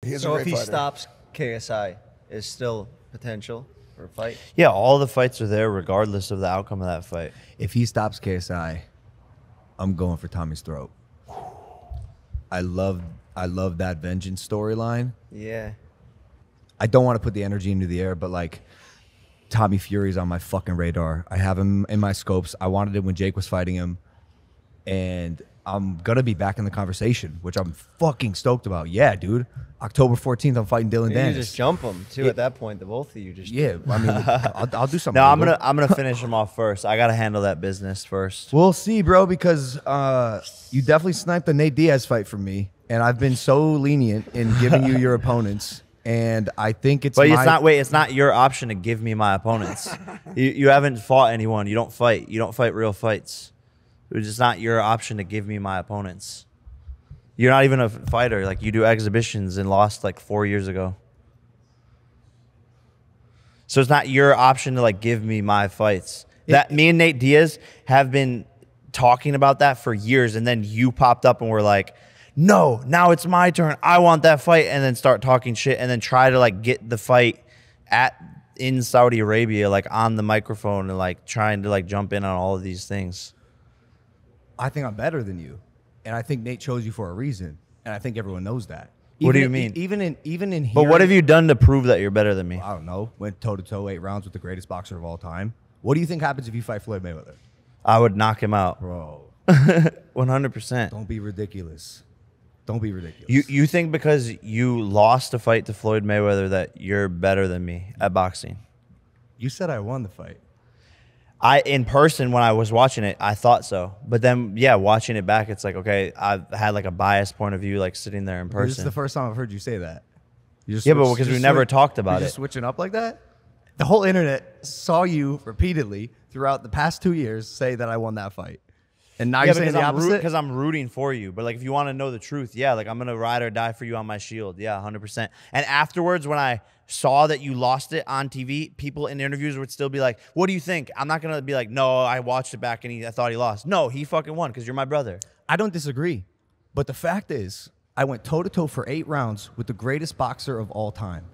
He's So a if great he fighter. stops KSI, is still potential for a fight? Yeah, all the fights are there regardless of the outcome of that fight. If he stops KSI, I'm going for Tommy's throat. I love that vengeance storyline. Yeah. I don't want to put the energy into the air, but like Tommy Fury's on my fucking radar. I have him in my scopes. I wanted it when Jake was fighting him, and I'm gonna be back in the conversation, which I'm fucking stoked about. Yeah, dude. October 14th, I'm fighting Dylan You Dennis. just jump him too at that point. The both of you just Yeah, I mean, I'll do something. No, I'm legal. gonna finish him off first. I gotta handle that business first. We'll see, bro, because you definitely sniped the Nate Diaz fight from me, and I've been so lenient in giving you your opponents, and I think it's. But it's not your option to give me my opponents. You haven't fought anyone. You don't fight. You don't fight real fights. It's just not your option to give me my opponents. You're not even a fighter. Like, you do exhibitions and lost like 4 years ago. So it's not your option to like give me my fights. That me and Nate Diaz have been talking about that for years, and then you popped up and were like, no, now it's my turn. I want that fight, and then start talking shit, and then try to like get the fight in Saudi Arabia, like on the microphone, and like trying to like jump in on all of these things. I think I'm better than you, and I think Nate chose you for a reason, and I think everyone knows that. What do you mean? Even in here. But what have you done to prove that you're better than me? I don't know. Went toe to toe 8 rounds with the greatest boxer of all time. What do you think happens if you fight Floyd Mayweather? I would knock him out. Bro, 100%. don't be ridiculous. Don't be ridiculous. You think because you lost a fight to Floyd Mayweather that you're better than me at boxing? You said I won the fight. In person, when I was watching it, I thought so. But then, yeah, watching it back, it's like, okay, I've had like a biased point of view, like sitting there in person. This is the first time I've heard you say that. Yeah, but because we never talked about it. it. Just switching up like that? The whole internet saw you repeatedly throughout the past 2 years say that I won that fight. And now you're saying the opposite? Because I'm rooting for you. But like, if you want to know the truth, yeah, like I'm going to ride or die for you on my shield. Yeah, 100%. And afterwards, when I saw that you lost it on TV, people in interviews would still be like, what do you think? I'm not going to be like, no, I watched it back and I thought he lost. No, he fucking won because you're my brother. I don't disagree. But the fact is, I went toe-to-toe for 8 rounds with the greatest boxer of all time.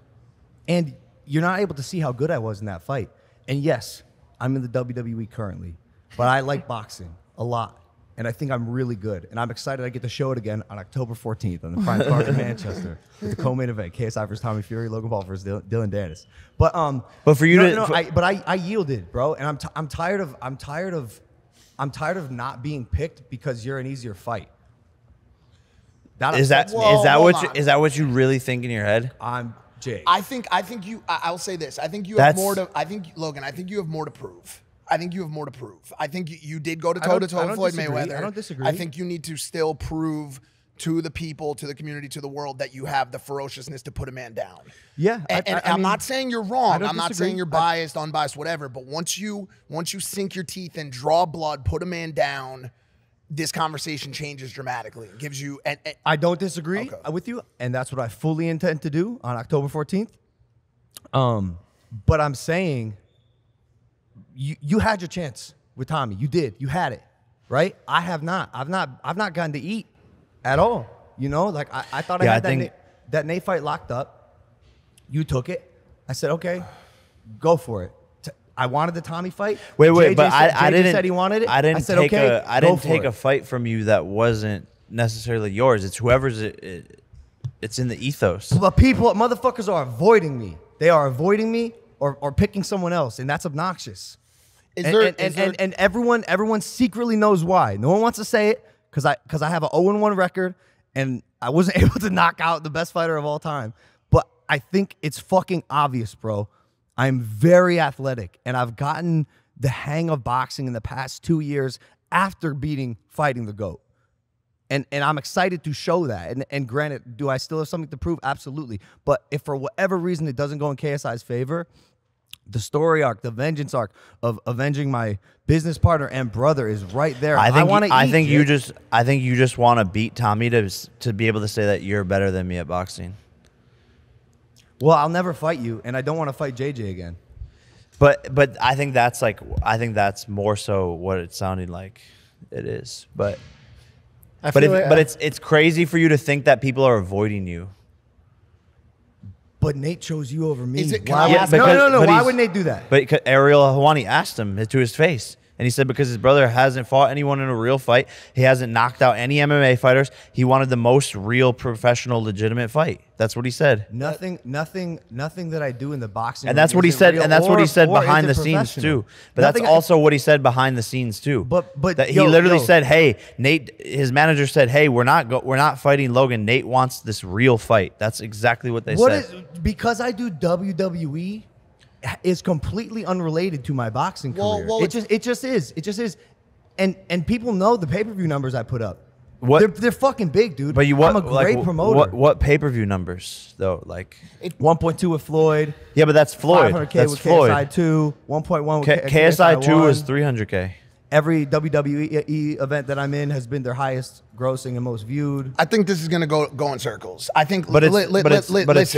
And you're not able to see how good I was in that fight. And yes, I'm in the WWE currently, but I like boxing a lot. And I think I'm really good. And I'm excited I get to show it again on October 14th on the prime card in Manchester with the co-main event, KSI versus Tommy Fury, Logan Paul versus Dylan Dennis. But for you I yielded, bro. And I'm tired of not being picked because you're an easier fight. Is that what you really think in your head? I'm Jake. I think you. I'll say this. I think you have more to. I think Logan. I think you have more to prove. I think you have more to prove. I think you did go to toe to toe with Floyd Mayweather. I don't disagree. I think you need to still prove to the people, to the community, to the world that you have the ferociousness to put a man down. Yeah, and I'm not saying you're wrong. I'm not disagree. saying you're biased, unbiased, whatever. But once you sink your teeth and draw blood, put a man down, this conversation changes dramatically. It gives you. I don't disagree with you, and that's what I fully intend to do on October 14th. But I'm saying, you had your chance with Tommy. You did. You had it, right? I have not. I've not gotten to eat at all. You know, like I thought I had that Nate fight locked up. You took it. I said, okay, go for it. I wanted the Tommy fight. Wait, JJ but I didn't. Said he wanted it. I didn't said, take okay, I didn't take a fight from you that wasn't necessarily yours. It's whoever's it's in the ethos. But motherfuckers are avoiding me. They are avoiding me or picking someone else, and that's obnoxious. And everyone secretly knows why. No one wants to say it because I have an 0-1 record and I wasn't able to knock out the best fighter of all time. But I think it's fucking obvious, bro. I'm very athletic, and I've gotten the hang of boxing in the past 2 years after fighting the GOAT. And I'm excited to show that. And granted, do I still have something to prove? Absolutely. But if for whatever reason it doesn't go in KSI's favor, the story arc, the vengeance arc of avenging my business partner and brother is right there. I think you just want to beat Tommy to be able to say that you're better than me at boxing. Well, I'll never fight you, and I don't want to fight JJ again. But I think that's more so what it sounded like it is. But it's crazy for you to think that people are avoiding you. But Nate chose you over me. Is it- can Why I would- ask- no. but Why he's- would Nate do that? But Ariel Helwani asked him to his face. And he said because his brother hasn't fought anyone in a real fight, he hasn't knocked out any MMA fighters. He wanted the most real, professional, legitimate fight. That's what he said. Nothing that I do in the boxing. And that's ring what he isn't said. real And that's what he or- said or behind the isn't scenes professional. too. But Nothing that's also what he said behind the scenes too. But that he yo, literally yo. said, "Hey, Nate." His manager said, "Hey, we're not fighting Logan. Nate wants this real fight." That's exactly what they said. Because I do WWE is completely unrelated to my boxing career. well, it just is. And people know the pay-per-view numbers I put up. What- They're fucking big, dude. But I'm a great promoter. What pay-per-view numbers though? Like 1.2 with Floyd. yeah, but that's Floyd. 500K That's with Floyd. KSI 2. 1.1 with KSI 2 1. is 300K. Every WWE event that I'm in has been their highest grossing and most viewed. I think this is going to go in circles. I think, But it's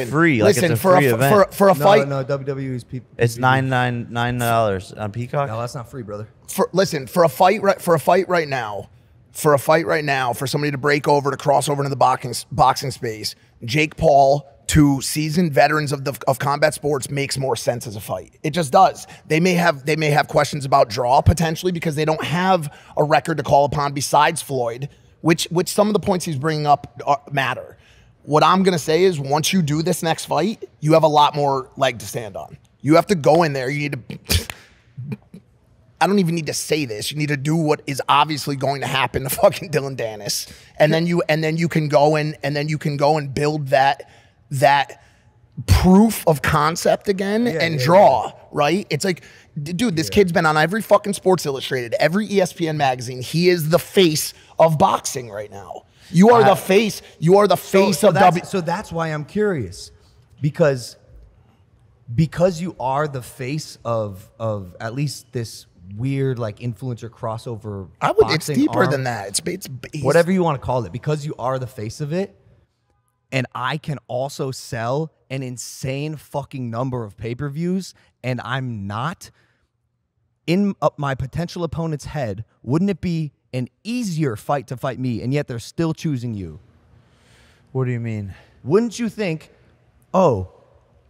free. Like, listen, it's a free event. for a fight. No, WWE's people. It's $9 on Peacock. No, that's not free, brother. For a fight right now, for somebody to break over to cross over into the boxing space, Jake Paul to seasoned veterans of combat sports makes more sense as a fight. It just does. They may have questions about draw potentially because they don't have a record to call upon besides Floyd, which some of the points he's bringing up matter. What I'm gonna say is once you do this next fight, you have a lot more leg to stand on. You have to go in there. You need to. I don't even need to say this. You need to do what is obviously going to happen to fucking Dylan Dennis, and then you can go and build that proof of concept again and draw. Right? It's like, dude, this kid's been on every fucking Sports Illustrated, every ESPN magazine. He is the face of boxing right now. You are the face. You are the face of W. So that's why I'm curious, because you are the face of at least this weird like influencer crossover. It's deeper arm, than that. It's whatever you want to call it. Because you are the face of it, and I can also sell an insane fucking number of pay-per-views, and I'm not in my potential opponent's head. Wouldn't it be an easier fight to fight me, and yet they're still choosing you? What do you mean? Wouldn't you think, oh,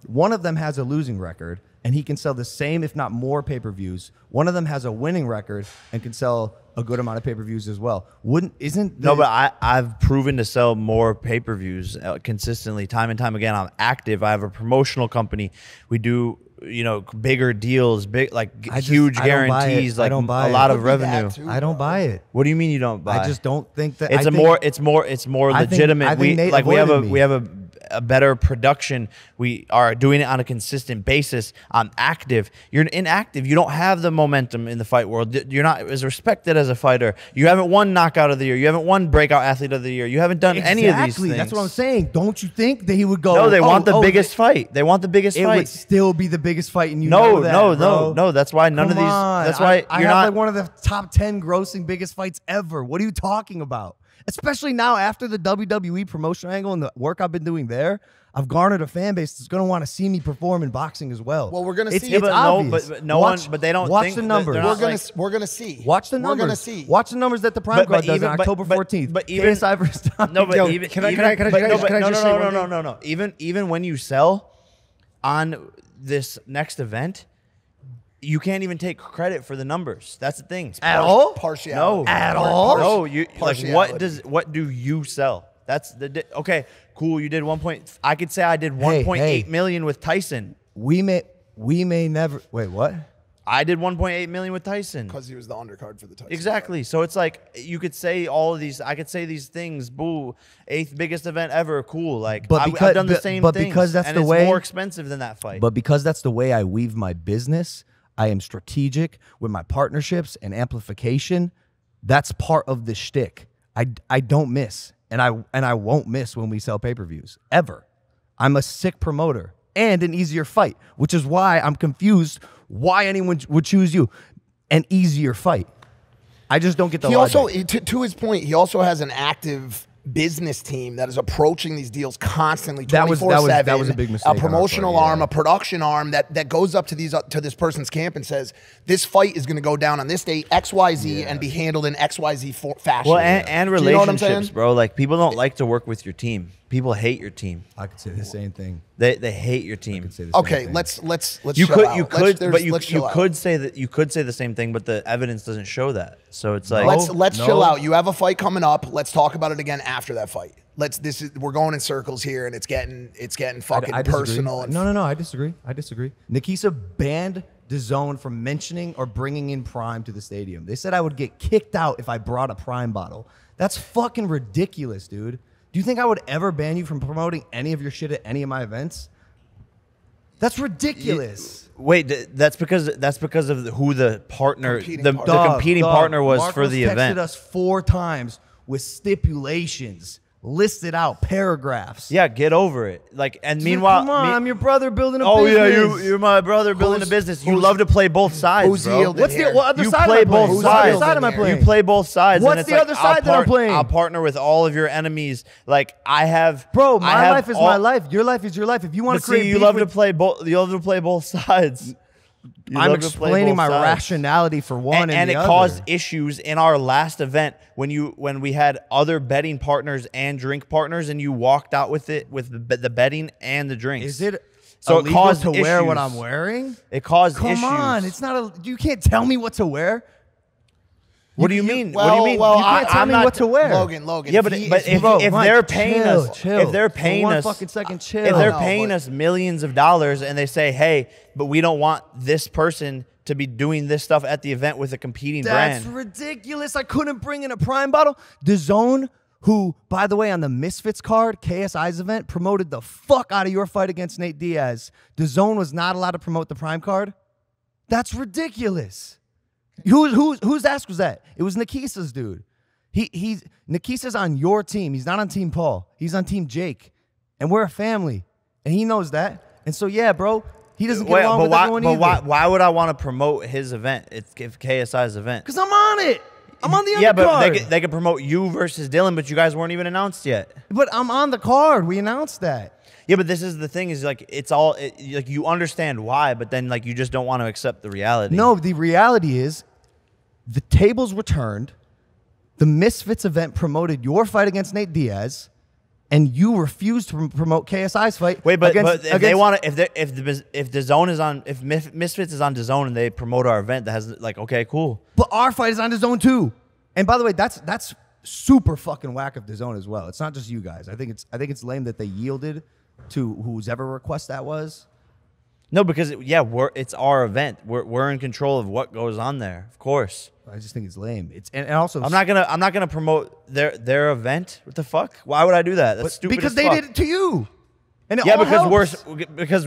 one of them has a losing record and he can sell the same, if not more, pay-per-views. One of them has a winning record and can sell a good amount of pay-per-views as well. No, but I've proven to sell more pay-per-views consistently, time and time again. I'm active. I have a promotional company. We do, bigger deals, huge guarantees, like a lot of revenue. I don't buy it. What do you mean you don't buy? I just don't think that it's more legitimate. We have a better production. We are doing it on a consistent basis. I'm active. You're inactive. You don't have the momentum in the fight world. You're not as respected as a fighter. You haven't won knockout of the year. You haven't won breakout athlete of the year. You haven't done any of these things. That's what I'm saying. Don't you think that he would go? No, they want the biggest fight. They want the biggest fight. It would still be the biggest fight, and no. That's why none of these. That's why I you're have not like one of the top 10 grossing biggest fights ever. What are you talking about? Especially now after the WWE promotion angle and the work I've been doing there, I've garnered a fan base that's going to want to see me perform in boxing as well. Well, we're going to see. It's obvious. But they don't watch think the numbers. We're going to see. Watch the numbers. We're going to see. Watch the numbers that the Prime Card does on October 14th. But even KSI versus Tommy. No, but Yo, even can I just say one thing? No. Even when you sell on this next event, you can't even take credit for the numbers. That's the thing. At all? Partiality. No. At all? No. You like Partiality. what do you sell? That's okay. Cool. You did 1 point. I could say I did 1.8 million with Tyson. We may never. Wait, what? I did 1.8 million with Tyson Because he was the undercard for the Tyson. Exactly. So it's like you could say all of these. I could say these things. Boo, 8th biggest event ever. Cool. Like, But I've done the same things. Because that's and the it's way, more expensive than that fight. But because that's the way I weave my business, I am strategic with my partnerships and amplification. That's part of the shtick. I don't miss, and I won't miss when we sell pay-per-views ever. I'm a sick promoter and an easier fight, which is why I'm confused why anyone would choose you. An easier fight. I just don't get the logic. Also, to his point, he also has an active business team that is approaching these deals constantly 24/7. That was a big mistake. A promotional arm, a production arm that goes up to this person's camp and says, this fight is going to go down on this date, XYZ, and be handled in XYZ fashion. Well, and Do you know what I'm relationships, saying? bro. Like, people don't like to work with your team. People hate your team. I could say the same thing. They hate your team. I could say the same Okay, thing. let's You chill could out. you could Let's- but you let's chill out. could say that you could say the same thing, but the evidence doesn't show that. So it's like Let's No. chill out. You have a fight coming up. Let's talk about it again after that fight. We're going in circles here, and it's getting fucking I disagree. personal. And No, I disagree. Nikisa banned DAZN from mentioning or bringing in Prime to the stadium. They said I would get kicked out if I brought a Prime bottle. That's fucking ridiculous, dude. Do you think I would ever ban you from promoting any of your shit at any of my events? That's ridiculous. wait, that's because of who the partner, Competing the partner. competing partner was for Marcos the texted event. us 4 times with stipulations listed out, paragraphs. Yeah, get over it. Like, and meanwhile, come on, I'm your brother building a oh business. yeah, you're my brother building a Who's- business. You who's- love to play both sides, who's bro. yielding What's here? the what other You side play am I playing? both What other sides. side am I here? playing? You play both sides. What's and it's the like, other side that I'm playing? I'll partner with all of your enemies. Like I have, Bro, I my have life is all- my life. Your life is your life. If you want But to create see, you beef love to with- play both. You love to play both sides. You I'm love to play explaining both my sides. rationality for one and the it other. caused issues in our last event when we had other betting partners and drink partners, and you walked out with it with the betting and the drinks. Is it so illegal it caused to wear what issues. I'm wearing? It caused Come issues. on, it's not a. You can't tell me what to wear. What do you mean? Well, what do you mean? well, You can't tell I'm me not- what to wear. Logan. Yeah, but he but is- if Bro, if Mike, they're paying chill, us, chill. if they're For paying one us, fucking second, chill. if they're No, paying but- us millions of dollars and they say, hey, but we don't want this person to be doing this stuff at the event with a competing That's brand. ridiculous. I couldn't bring in a Prime bottle. DAZN, who, by the way, on the Misfits card, KSI's event, promoted the fuck out of your fight against Nate Diaz. DAZN was not allowed to promote the Prime card. That's ridiculous. Whose ass was that? It was Nikisa's, dude. Nikisa's on your team. He's not on Team Paul. He's on Team Jake. And we're a family. And he knows that. And so, yeah, bro, he doesn't get along with everyone either. Why would I want to promote his event? It's KSI's event. Because I'm on it. I'm on the Yeah, undercard. but they could promote you versus Dylan, but you guys weren't even announced yet. But I'm on the card. We announced that. Yeah, but this is the thing is like it's all like you understand why, but then like you just don't want to accept the reality. No, the reality is the tables were turned. The Misfits event promoted your fight against Nate Diaz, and you refused to promote KSI's fight. Wait, but against, if they want to, if the zone is on, if Misfits is on DAZN and they promote our event, that has like okay, cool. But our fight is on DAZN too. And by the way, that's super fucking whack of DAZN as well. It's not just you guys. I think it's lame that they yielded to whose ever request that was. No, because it's our event. We're in control of what goes on there, of course. I just think it's lame. It's and also I'm not gonna promote their event. What the fuck? Why would I do that? That's stupid. because as they fuck. did it to you. And it Yeah, all because helps. because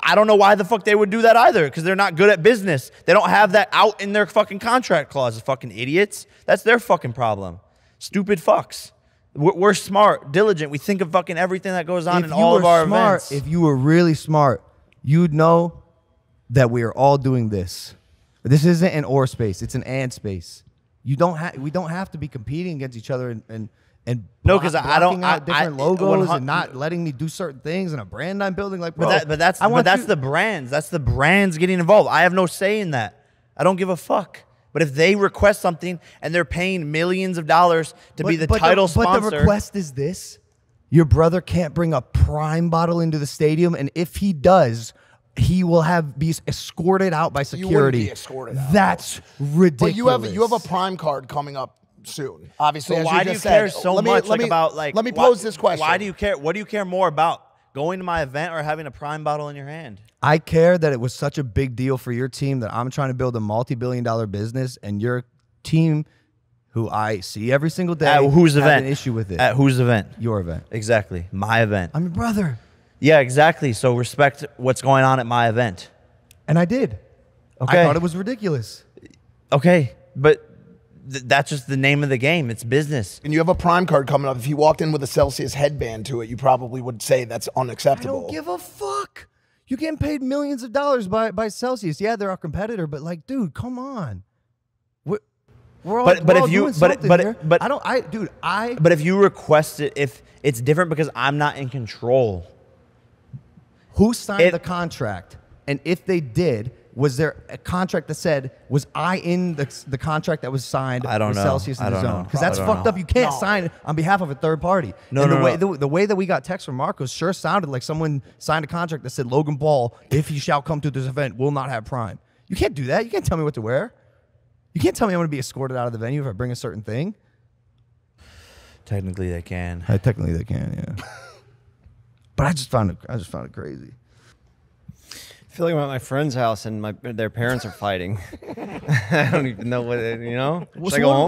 I don't know why the fuck they would do that either. Because they're not good at business. They don't have that out in their fucking contract clauses. Fucking idiots. That's their fucking problem. Stupid fucks. We're smart, diligent. We think of fucking everything that goes on in all of our events. If you were really smart, you'd know that we are all doing this. This isn't an or space; it's an and space. We don't have to be competing against each other and No, 'cause I don't- blocking out different logos 100 and not letting me do certain things and a brand I'm building. Like, bro, But that's the brands. That's the brands getting involved. I have no say in that. I don't give a fuck. But if they request something and they're paying millions of dollars to be the title sponsor, but the request is this: your brother can't bring a Prime bottle into the stadium, and if he does, he will be escorted out by security. You wouldn't be escorted out. That's ridiculous. But you have a Prime card coming up soon. Obviously, so as why you do you just care said. so Let me- much let me- about like? Let me pose this question. Why do you care? What do you care more about? Going to my event or having a Prime bottle in your hand? I care that it was such a big deal for your team that I'm trying to build a multi-billion-dollar business, and your team, who I see every single day, At whose have event? an issue with it. At whose event? Your event. Exactly. My event. I'm your brother, Yeah, exactly. So respect what's going on at my event. and I did. Okay. I thought it was ridiculous. Okay, but that's just the name of the game. It's business. And you have a Prime card coming up. If you walked in with a Celsius headband to it, you probably would say that's I unacceptable. don't give a fuck. You're getting paid millions of dollars by Celsius. Yeah, they're our competitor, but like, dude, come on. We're all, But we're if all you- doing but- something but- here. but- I But if you request it, if it's different because I'm not in control. who signed It- the contract? And if they did, Was there a contract that said, was I in the contract that was signed I don't with know. Celsius I in the don't zone? know. Because that's I don't fucked know. up. You can't No. sign on behalf of a third party. No, and no, the way that we got text from Marcos sure sounded like someone signed a contract that said Logan Paul, if he shall come to this event, will not have Prime. You can't do that. You can't tell me what to wear. You can't tell me I'm going to be escorted out of the venue if I bring a certain thing. Technically, they can. Technically, they can, yeah. But I just found it crazy. I feel like I'm at my friend's house and their parents are fighting. I don't even know what, you know? Should I go home?